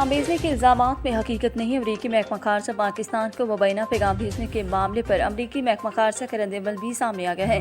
पैगाम भेजने के इल्जामात में हकीकत नहीं। अमरीकी महकमा खारजा पाकिस्तान को मुबैना पैगाम भेजने के मामले पर अमरीकी महकमा खारजा का रद्द-ए-अमल भी सामने आ गया है।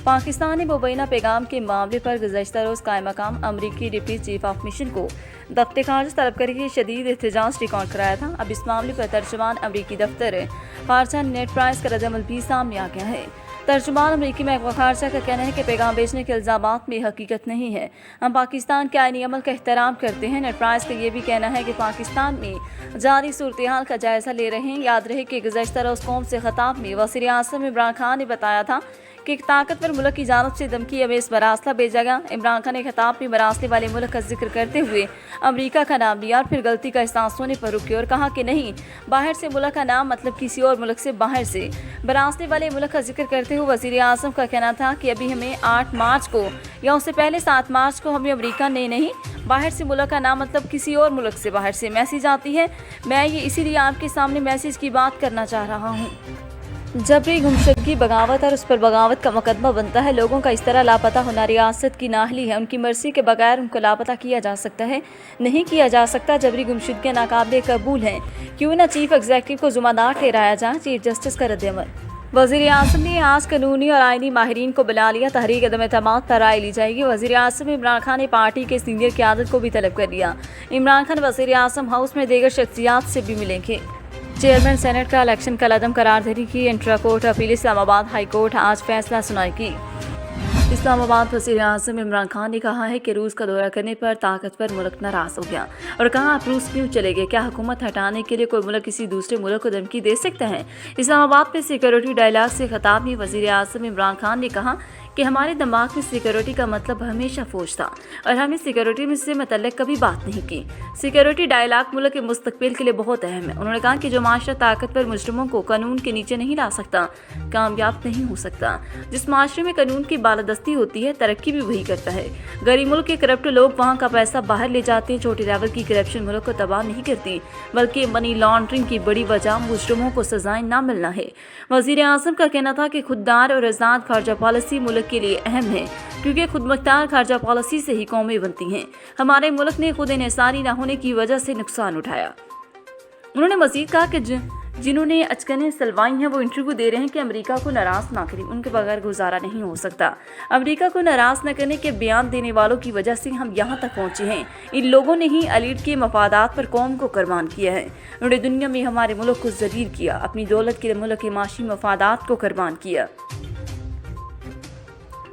पाकिस्तान ने मुबैना पैगाम के मामले पर गुज़श्ता रोज़ कायम मकाम अमरीकी डिप्टी चीफ ऑफ मिशन को दफ्तर खारजा तलब करके शदीद एहतजाज रिकॉर्ड कराया था। अब इस मामले पर तर्जुमान अमरीकी दफ्तर खारजा नेट प्राइस का रद्द-ए-अमल भी सामने आ गया है। तर्जुमान अमरीकी महकमा खारजा का कहना है कि पैगाम भेजने के इल्जामात में हकीकत नहीं है। हम पाकिस्तान के आईनी अमल का एहतराम करते हैं। नेट प्राइस का ये भी कहना है कि पाकिस्तान में जारी सूरत-ए-हाल का जायजा ले रहे हैं। याद रहे कि गुज़श्ता रोज़ कौम से खिताब में वज़ीर-ए-आज़म इमरान खान ने बताया था कि एक ताकतवर मुल्क की जानब से धमकी अमेज़ मरासला भेजा गया। इमरान खान ने खिताब में मरासले वाले मुल्क का जिक्र करते हुए अमरीका का नाम लिया और फिर गलती का एहसास होने पर रुके और कहा कि नहीं, बाहर से मुल्क का नाम मतलब किसी और मुल्क से बाहर से। मरासले वाले मुल्क का जिक्र करते हुए वज़ीर-ए-आज़म का कहना था कि अभी हमें 8 मार्च को या उससे पहले 7 मार्च को हमें अमरीका ने नहीं, बाहर से मुल्क का नाम मतलब किसी और मुल्क से बाहर से मैसेज आती है। मैं ये इसीलिए आपके सामने मैसेज की बात करना चाह रहा हूँ। जबरी गुमशुदगी बगावत और उस पर बगावत का मुकदमा बनता है। लोगों का इस तरह लापता होना रियासत की नाहली है। उनकी मर्जी के बगैर उनको लापता किया जा सकता है, नहीं किया जा सकता। जबरी गुमशुदगियाँ नाकाबिले कबूल हैं। क्यों ना चीफ एग्जीक्यूटिव को ज़िम्मेदार ठहराया जाए। चीफ जस्टिस का रद्द-ए-अमल। वज़ीर-ए-आज़म ने आज कानूनी और आईनी माहिरीन को बुला लिया। तहरीक अदम-ए-एतमाद पर राय ली जाएगी। वज़ीर-ए-आज़म इमरान खान ने पार्टी के सीनियर क़यादत को भी तलब कर लिया। इमरान खान वज़ीर-ए-आज़म हाउस में दीगर शख्सियात से भी मिलेंगे। चेयरमैन सेनेट का इलेक्शन कल अदम करार देने की intra court appeal Islamabad high court आज फैसला सुनाएगी। इस्लामाबाद वज़ीर-ए-आज़म इमरान खान ने कहा है कि रूस का दौरा करने पर ताकतवर मुल्क नाराज़ हो गया और कहा आप रूस क्यों चले गए। क्या हुकूमत हटाने के लिए कोई मुल्क किसी दूसरे मुल्क को धमकी दे सकता है। इस्लामाबाद में सिक्योरिटी डायलॉग से खिताब में वज़ीर-ए-आज़म इमरान खान ने कहा कि हमारे दिमाग में सिक्योरिटी का मतलब हमेशा फौज था और हमने सिक्योरिटी में से मतलब कभी बात नहीं की। सिक्योरिटी डायलॉग मुल्क के मुस्तकबिल के लिए बहुत अहम है। उन्होंने कहा कि जो माशरा ताकतवर मुजरिमों को कानून के नीचे नहीं ला सकता, कामयाब नहीं हो सकता। जिस माशरे में कानून की बालादस्ती होती है, तरक्की भी वही करता है। गरीब मुल्क के करप्ट लोग वहाँ का पैसा बाहर ले जाते हैं। छोटे लेवल की करप्शन मुल्क को तबाह नहीं करती, बल्कि मनी लॉन्ड्रिंग की बड़ी वजह मुजरिमों को सजाएं ना मिलना है। वज़ीर-ए-आज़म का कहना था कि खुददार और आज़ाद खारजा पॉलिसी मुल्क के लिए अहम है, क्योंकि खुदमुख्तार खारजा पॉलिसी से ही कौमें बनती हैं। हमारे मुल्क ने खुद इन्हिसारी न होने की वजह से नुकसान उठाया। उन्होंने मजीद कहा कि जिन्होंने अचकनें सलवाई हैं वो इंटरव्यू दे रहे हैं कि अमेरिका को नाराज़ ना करें, उनके बगैर गुजारा नहीं हो सकता। अमेरिका को नाराज़ न करने के बयान देने वालों की वजह से हम यहाँ तक पहुँचे हैं। इन लोगों ने ही अलीट के मफादात पर कौम को कुर्बान किया है। उन्होंने दुनिया में हमारे मुल्क को ज़लील किया, अपनी दौलत के लिए मुल्क के माशी मफादात को कुर्बान किया।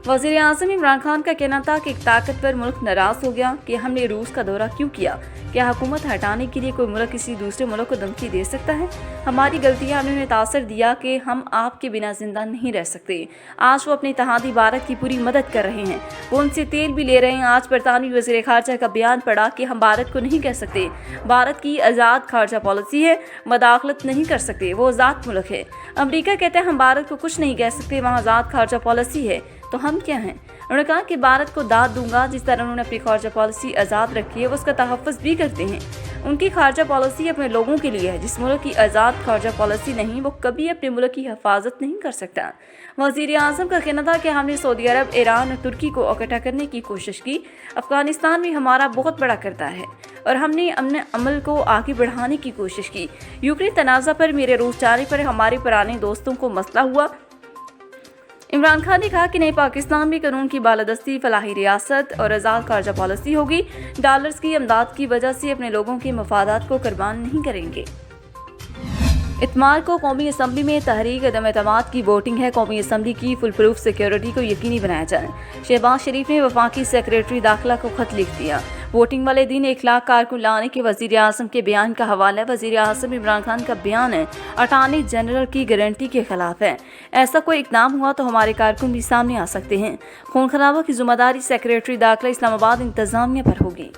वज़ीर-ए-आज़म इमरान खान का कहना था कि एक ताकतवर मुल्क नाराज़ हो गया कि हमने रूस का दौरा क्यों किया। क्या हुकूमत हटाने के लिए कोई मुल्क किसी दूसरे मुल्क को धमकी दे सकता है। हमारी गलतियाँ हमने उन्हें तासर दिया कि हम आपके बिना जिंदा नहीं रह सकते। आज वो अपने इत्तेहादी भारत की पूरी मदद कर रहे हैं, वो उनसे तेल भी ले रहे हैं। आज बरतानवी वज़ीर खारजा का बयान पड़ा कि हम भारत को नहीं कह सकते भारत की आज़ाद खारजा पॉलिसी है, मदाखलत नहीं कर सकते, वो आज़ाद मुल्क है। अमरीका कहते हैं हम भारत को कुछ नहीं कह सकते, वहाँ आज़ाद खारजा पॉलिसी है, तो हम क्या हैं। उन्होंने कहा कि भारत को दाद दूंगा। जिस तरह उन्होंने अपनी खारजा पॉलिसी आज़ाद रखी है वो उसका तहफ़्फ़ुज़ भी करते हैं। उनकी खारजा पॉलिसी अपने लोगों के लिए है। जिस मुल्क की आज़ाद खारजा पॉलिसी नहीं, वो कभी अपने मुल्क की हिफाजत नहीं कर सकता। वज़ीर-ए-आज़म का कहना था कि हमने सऊदी अरब, ईरान और तुर्की को इकट्ठा करने की कोशिश की। अफ़गानिस्तान में हमारा बहुत बड़ा किरदार है और हमने अमन अमल को आगे बढ़ाने की कोशिश की। यूक्रेन तनाज़ा पर मेरे रूस जाने पर हमारे पुराने दोस्तों को मसला हुआ। इमरान खान ने कहा कि नए पाकिस्तान में कानून की बालादस्ती, फलाही रियासत और आज़ाद खारजा पॉलिसी होगी। डॉलर्स की अमदाद की वजह से अपने लोगों के मफादात को कुर्बान नहीं करेंगे। इतवार को कौमी असम्बली में तहरीक अदम-ए-एतमाद की वोटिंग है। कौमी असम्बली की फुल प्रूफ सिक्योरिटी को यकीनी बनाया जाए। शहबाज शरीफ ने वफाकी सेक्रेटरी दाखिला को खत लिख दिया। वोटिंग वाले दिन 1 लाख कारकुन लाने के वज़ीर-ए-आज़म के बयान का हवाला है। वज़ीर-ए-आज़म इमरान खान का बयान है अटॉर्नी जनरल की गारंटी के खिलाफ है। ऐसा कोई इक़दाम हुआ तो हमारे कारकुन भी सामने आ सकते हैं। खून खराबा की ज़िम्मेदारी सेक्रेटरी दाखिला इस्लामाबाद इंतज़ामिया पर होगी।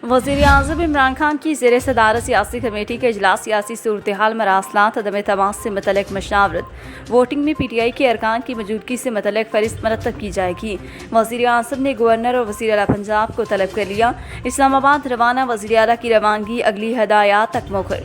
वज़ीर-ए-आज़म इमरान खान की ज़ेर सदारत सियासी कमेटी के इजलास सियासी सूरत-ए-हाल मरासलात अदम-ए-एतमाद से मुतल्लिक़ मशावरत, वोटिंग में PTI के अरकान की मौजूदगी से मुतल्लिक़ फ़हरिस्त मरतब की जाएगी। वज़ीर-ए-आज़म ने गवर्नर और वज़ीर आला पंजाब को तलब कर लिया। इस्लामाबाद रवाना वज़ीर आला की रवानगी अगली हदायत तक मौखर।